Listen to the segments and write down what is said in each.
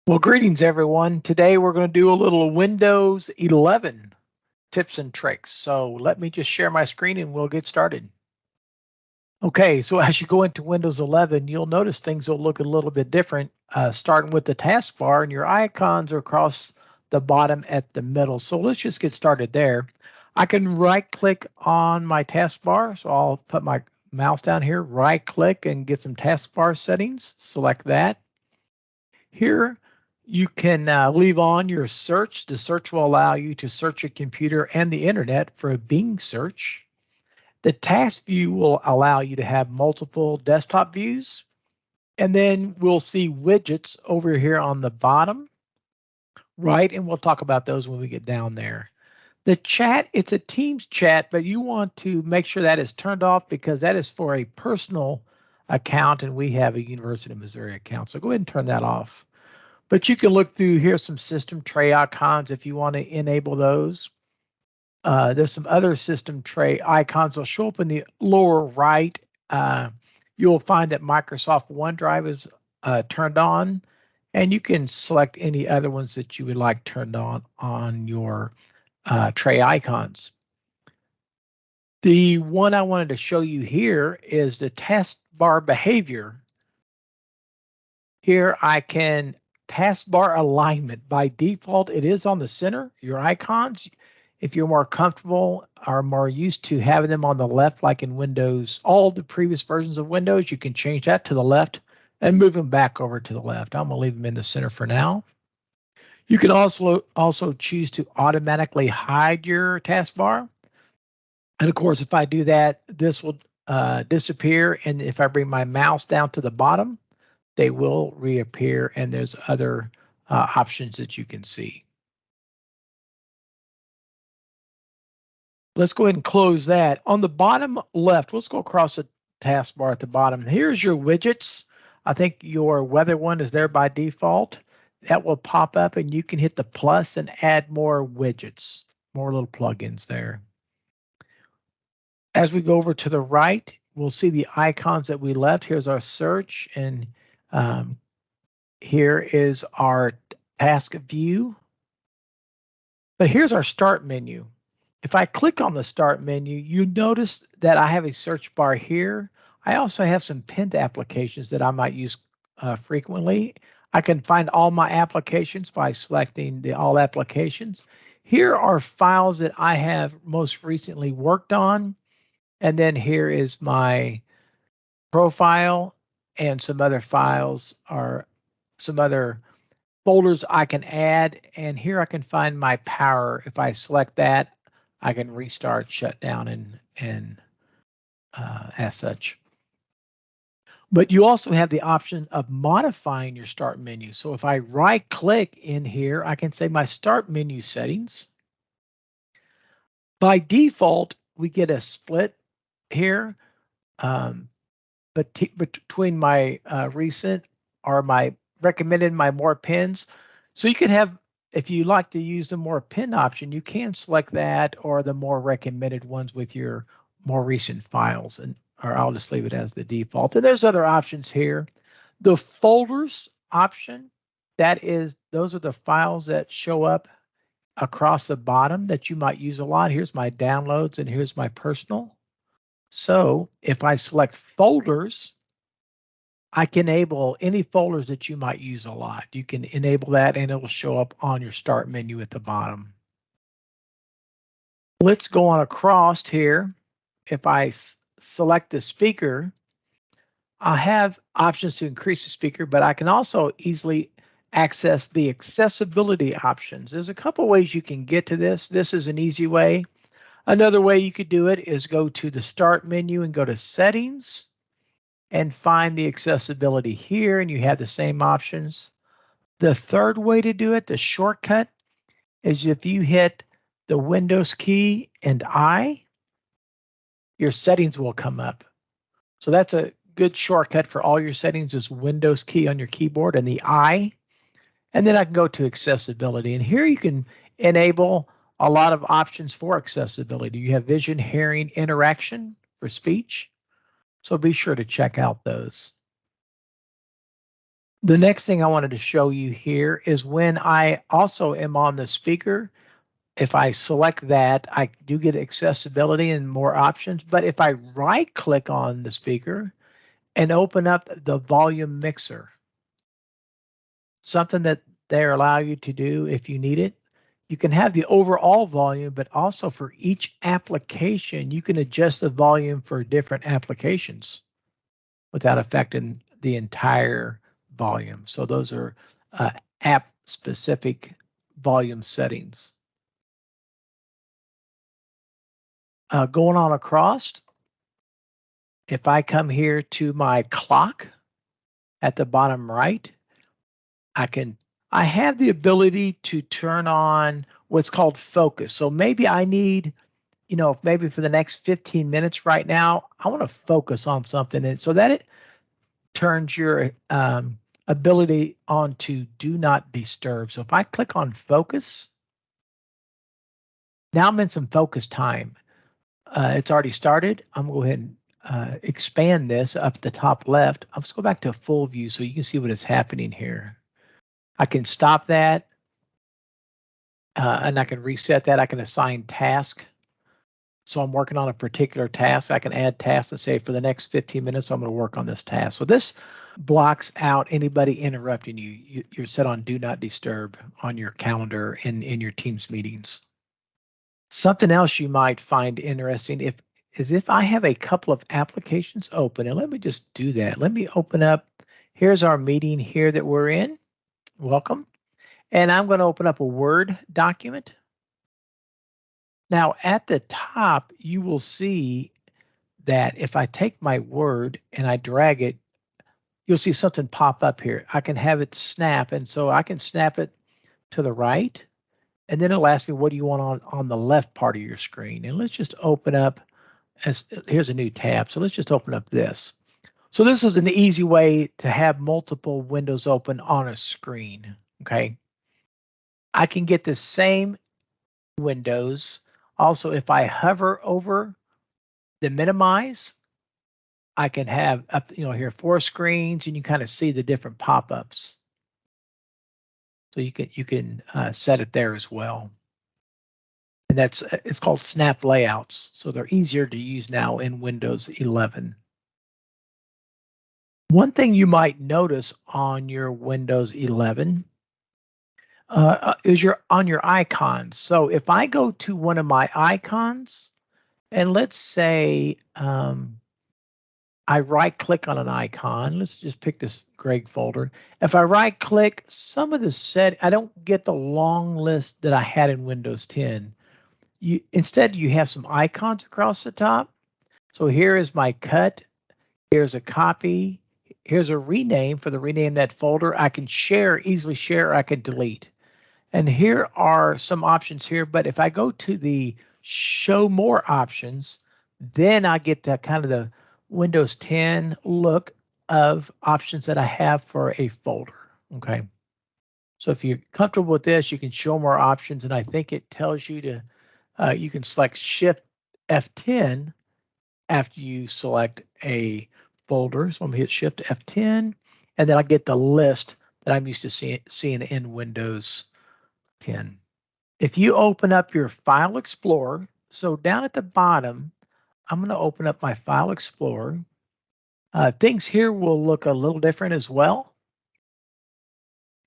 Well, greetings everyone. Today we're going to do a little Windows 11 tips and tricks. So let me just share my screen and we'll get started. Okay, so as you go into Windows 11, you'll notice things will look a little bit different, starting with the taskbar, and your icons are across the bottom at the middle. So let's just get started there. I can right click on my taskbar. So I'll put my mouse down here, right click and get some taskbar settings, select that. Here, you can leave on your search. The search will allow you to search your computer and the internet for a Bing search. The task view will allow you to have multiple desktop views. And then we'll see widgets over here on the bottom right, and we'll talk about those when we get down there. The chat, it's a Teams chat, but you want to make sure that is turned off because that is for a personal account, and we have a University of Missouri account. So go ahead and turn that off. But you can look through here some system tray icons if you want to enable those. There's some other system tray icons that will show up in the lower right. You'll find that Microsoft OneDrive is turned on, and you can select any other ones that you would like turned on your tray icons. The one I wanted to show you here is the taskbar behavior. Here I can taskbar alignment. By default, it is on the center, your icons. If you're more comfortable or more used to having them on the left, like in Windows, all the previous versions of Windows, you can change that to the left and move them back over to the left. I'm going to leave them in the center for now. You can also choose to automatically hide your taskbar. And of course, if I do that, this will disappear. And if I bring my mouse down to the bottom, they will reappear, and there's other options that you can see. Let's go ahead and close that. On the bottom left, let's go across the taskbar at the bottom. Here's your widgets. I think your weather one is there by default. That will pop up, and you can hit the plus and add more widgets, more little plugins there. As we go over to the right, we'll see the icons that we left. Here's our search, and here is our task view. But here's our start menu. If I click on the start menu, you notice that I have a search bar here. I also have some pinned applications that I might use frequently. I can find all my applications by selecting the all applications. Here are files that I have most recently worked on. And then here is my profile, and some other files or some other folders I can add. And here I can find my power. If I select that, I can restart, shut down, and as such. But you also have the option of modifying your start menu. So if I right click in here, I can say my start menu settings. By default, we get a split here between my recent or my recommended, my more pins. So you can have, if you like to use the more pin option, you can select that or the more recommended ones with your more recent files, or I'll just leave it as the default. And there's other options here. The folders option, those are the files that show up across the bottom that you might use a lot. Here's my downloads and here's my personal. So if I select folders, I can enable any folders that you might use a lot. You can enable that and it will show up on your start menu at the bottom. Let's go on across here. If I select the speaker, I have options to increase the speaker, but I can also easily access the accessibility options. There's a couple ways you can get to this. This is an easy way. Another way you could do it is go to the start menu and go to settings and find the accessibility here, and you have the same options. The third way to do it, the shortcut, is if you hit the Windows key and I, your settings will come up. So that's a good shortcut for all your settings, is Windows key on your keyboard and the I. And then I can go to accessibility, and here you can enable a lot of options for accessibility. You have vision, hearing, interaction for speech. So be sure to check out those. The next thing I wanted to show you here is when I also am on the speaker. If I select that, I do get accessibility and more options. But if I right click on the speaker and open up the volume mixer, something that they allow you to do if you need it, you can have the overall volume, but also for each application, you can adjust the volume for different applications without affecting the entire volume. So those are app specific volume settings. Going on across, if I come here to my clock at the bottom right, I have the ability to turn on what's called focus. So maybe I need, maybe for the next 15 minutes right now, I want to focus on something. And so that it turns your ability on to do not disturb. So if I click on focus, now I'm in some focus time. It's already started. I'm going to go ahead and expand this up at the top left. Let's go back to full view so you can see what is happening here. I can stop that and I can reset that. I can assign task. So I'm working on a particular task. I can add tasks and say for the next 15 minutes, I'm going to work on this task. So this blocks out anybody interrupting you. You're set on do not disturb on your calendar in your Teams meetings. Something else you might find interesting is if I have a couple of applications open, and let me just do that. Let me open up, here's our meeting here that we're in. Welcome. And I'm going to open up a Word document. Now at the top, you will see that if I take my Word and I drag it, you'll see something pop up here. I can have it snap, and so I can snap it to the right, and then it'll ask me, what do you want on the left part of your screen? And let's just open up, here's a new tab, so let's just open up this. So this is an easy way to have multiple windows open on a screen, okay? I can get the same windows. Also, if I hover over the minimize, I can have up, here 4 screens, and you kind of see the different pop-ups. So you can set it there as well. And it's called snap layouts. So they're easier to use now in Windows 11. One thing you might notice on your Windows 11 is on your icons. So if I go to one of my icons, and let's say I right click on an icon, let's just pick this Greg folder. If I right click, some of the I don't get the long list that I had in Windows 10. Instead, you have some icons across the top. So here is my cut. Here's a copy. Here's a rename for the rename that folder. I can easily share, I can delete. And here are some options here, but if I go to the show more options, then I get the kind of the Windows 10 look of options that I have for a folder, okay? So if you're comfortable with this, you can show more options, and I think it tells you to, you can select Shift F10 after you select a folder. So I'm gonna hit Shift F10, and then I get the list that I'm used to seeing in Windows 10. If you open up your File Explorer, so down at the bottom, I'm going to open up my File Explorer. Things here will look a little different as well.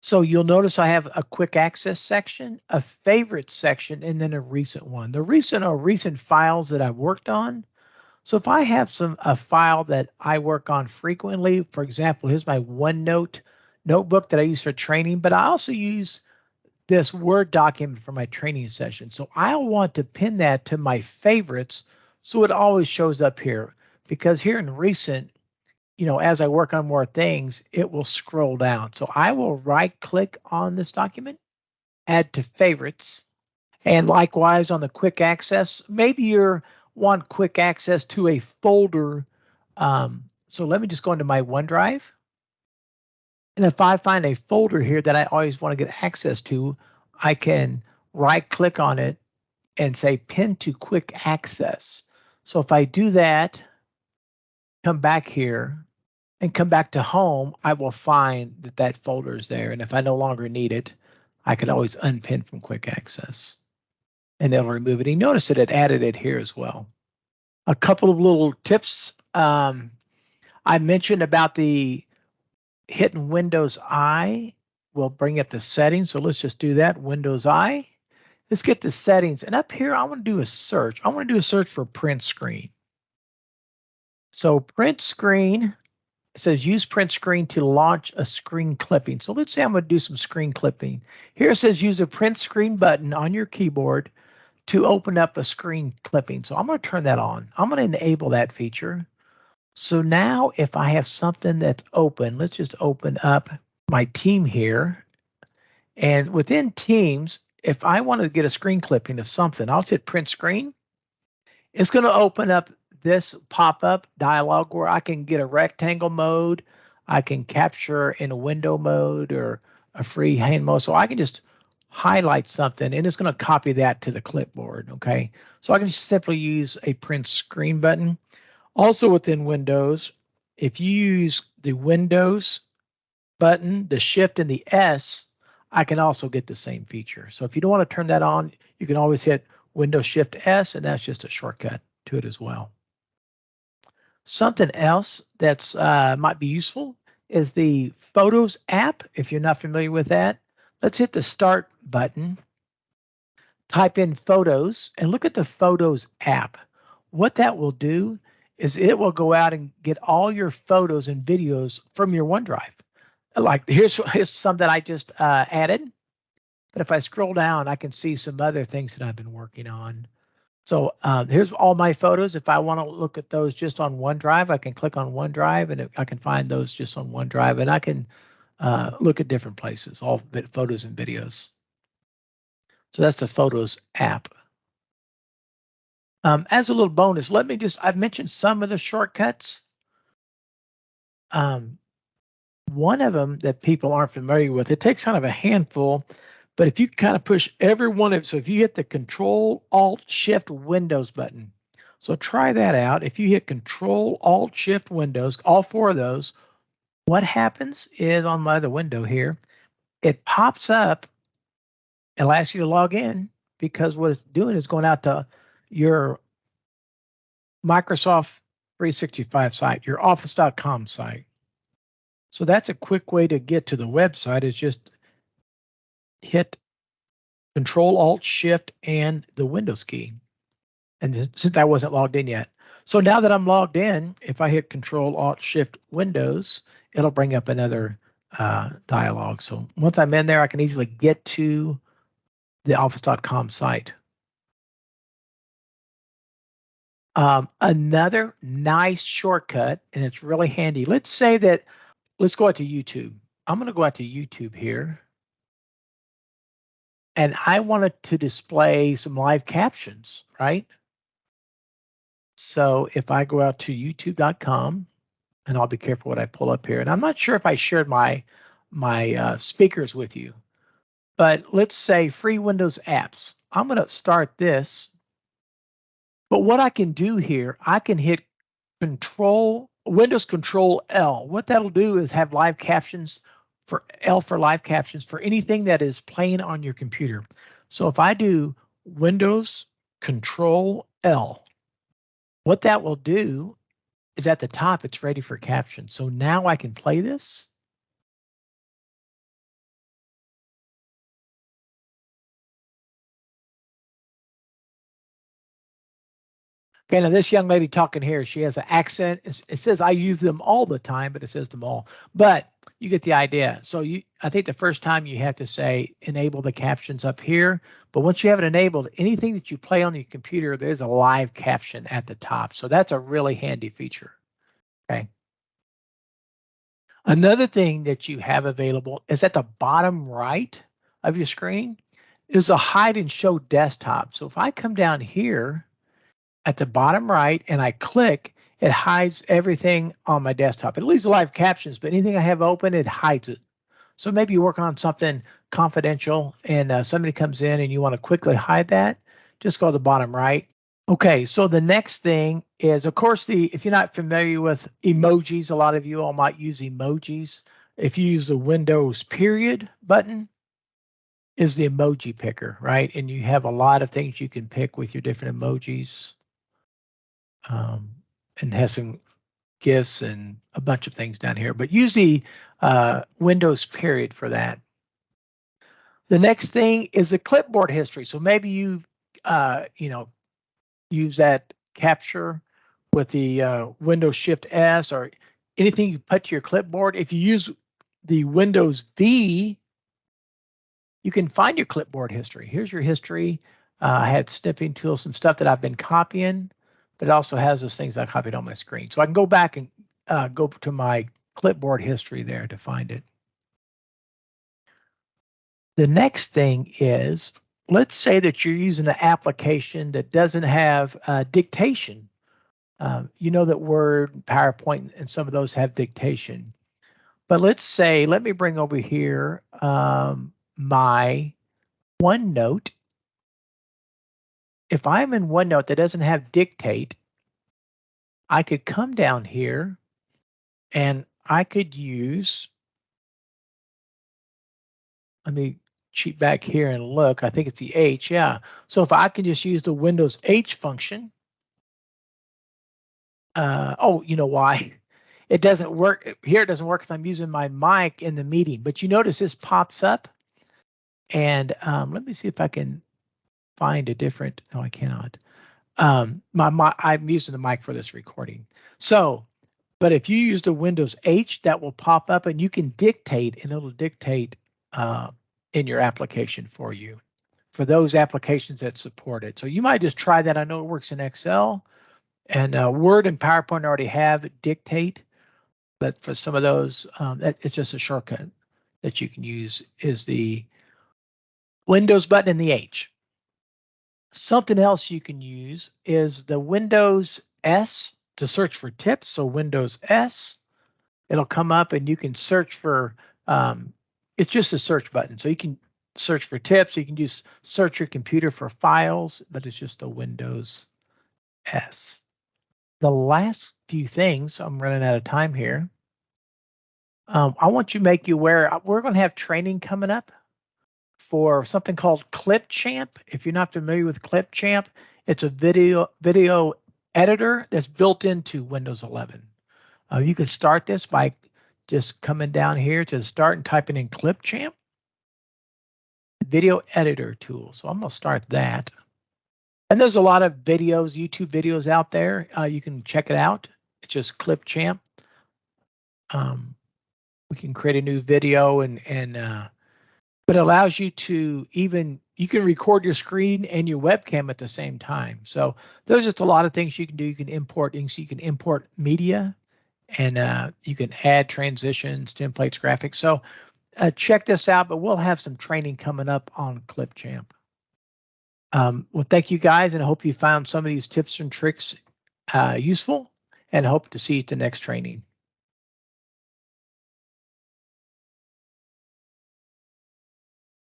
So you'll notice I have a quick access section, a favorite section, and then a recent one. The recent are recent files that I've worked on. So if I have a file that I work on frequently, for example, here's my OneNote notebook that I use for training, but I also use this Word document for my training session. So I'll want to pin that to my favorites so it always shows up here, because here in recent, as I work on more things, it will scroll down. So I will right click on this document, add to favorites, and likewise on the quick access, maybe you want quick access to a folder. So let me just go into my OneDrive. And if I find a folder here that I always want to get access to, I can right click on it and say pin to quick access. So if I do that, come back here, and come back to home, I will find that that folder is there. And if I no longer need it, I can always unpin from quick access and it'll remove it. You notice that it added it here as well. A couple of little tips. I mentioned about the hitting Windows I will bring up the settings. So let's just do that. Windows I. Let's get the settings. And up here, I want to do a search. I want to do a search for print screen. So print screen, it says use print screen to launch a screen clipping. So let's say I'm going to do some screen clipping. Here it says use a print screen button on your keyboard to open up a screen clipping. So I'm going to turn that on. I'm going to enable that feature. So now if I have something that's open, let's just open up my team here. And within Teams, if I want to get a screen clipping of something, I'll hit print screen. It's going to open up this pop-up dialog where I can get a rectangle mode. I can capture in a window mode or a freehand mode. So I can just highlight something and it's going to copy that to the clipboard. Okay, so I can just simply use a print screen button. Also within Windows, if you use the Windows button, the Shift and the S, I can also get the same feature. So if you don't want to turn that on, you can always hit Windows Shift S, and that's just a shortcut to it as well. Something else that's might be useful is the Photos app. If you're not familiar with that, let's hit the Start button, type in Photos, and look at the Photos app. What that will do is it will go out and get all your photos and videos from your OneDrive. Like here's some that I just added. But if I scroll down, I can see some other things that I've been working on. So here's all my photos. If I want to look at those just on OneDrive, I can click on OneDrive and I can find those just on OneDrive, and I can look at different places, all photos and videos. So that's the Photos app. As a little bonus, I've mentioned some of the shortcuts. One of them that people aren't familiar with, it takes kind of a handful, but if you kind of push every one of it, so if you hit the Control-Alt-Shift-Windows button, so try that out. If you hit Control-Alt-Shift-Windows, all four of those, what happens is on my other window here, it pops up. It'll ask you to log in because what it's doing is going out to your Microsoft 365 site, your office.com site. So that's a quick way to get to the website, is just hit Control-Alt-Shift and the Windows key. And since I wasn't logged in yet. So now that I'm logged in, if I hit Control-Alt-Shift-Windows, it'll bring up another dialog. So once I'm in there, I can easily get to the office.com site. Another nice shortcut, and it's really handy. Let's go out to YouTube. I'm going to go out to YouTube here. And I wanted to display some live captions, right? So if I go out to youtube.com, and I'll be careful what I pull up here. And I'm not sure if I shared my speakers with you, but let's say free Windows apps. I'm going to start this. But what I can do here, I can hit Windows Control L. What that'll do is have live captions for live captions for anything that is playing on your computer. So if I do Windows Control L, what that will do is at the top, it's ready for caption. So now I can play this. Okay, now this young lady talking here, she has an accent. It says I use them all the time, but it says them all. But you get the idea. So I think the first time you have to say enable the captions up here. But once you have it enabled, anything that you play on your computer, there's a live caption at the top. So that's a really handy feature. Okay. Another thing that you have available is at the bottom right of your screen is a hide and show desktop. So if I come down here at the bottom right and I click, it hides everything on my desktop. It leaves the live captions, but anything I have open, it hides it. So maybe you're working on something confidential and somebody comes in and you want to quickly hide that, just go to the bottom right Okay, so the next thing is, of course, if you're not familiar with emojis, a lot of you all might use emojis. If you use the Windows period button, is the emoji picker, right? And you have a lot of things you can pick with your different emojis, and has some GIFs and a bunch of things down here. But use the Windows period for that. The next thing is the clipboard history. So maybe you use that capture with the Windows Shift S or anything you put to your clipboard. If you use the Windows V, you can find your clipboard history. Here's your history. I had snipping tools, some stuff that I've been copying, but it also has those things I copied on my screen. So I can go back and go to my clipboard history there to find it. The next thing is, let's say that you're using an application that doesn't have dictation. You know that Word, PowerPoint, and some of those have dictation. But let's say, let me bring over here my OneNote. If I'm in OneNote that doesn't have dictate, I could come down here and I could use, let me cheat back here and look, I think it's the H, yeah. So if I can just use the Windows H function, oh, you know why? It doesn't work here. It doesn't work if I'm using my mic in the meeting, but you notice this pops up. And let me see if I can find a different, no, I cannot. I'm using the mic for this recording. So, but if you use the Windows H, that will pop up and you can dictate, and it'll dictate in your application for you, for those applications that support it. So you might just try that. I know it works in Excel, and Word and PowerPoint already have dictate, but for some of those, it's just a shortcut that you can use, is the Windows button and the H. Something else you can use is the Windows S to search for tips. So Windows S, it'll come up and you can search for, it's just a search button. So you can search for tips. You can just search your computer for files, but it's just a Windows S. The last few things, I'm running out of time here. I want to make you aware, we're going to have training coming up for something called Clipchamp. If you're not familiar with Clipchamp, it's a video editor that's built into Windows 11. You can start this by just coming down here to start and typing in Clipchamp video editor tool. So I'm going to start that. And there's a lot of videos, YouTube videos out there. You can check it out. It's just Clipchamp. We can create a new video but it allows you to you can record your screen and your webcam at the same time. So there's just a lot of things you can do. You can import things. You can import media, and you can add transitions, templates, graphics. So check this out, but we'll have some training coming up on Clipchamp. Well, thank you guys, and I hope you found some of these tips and tricks useful, and hope to see you at the next training.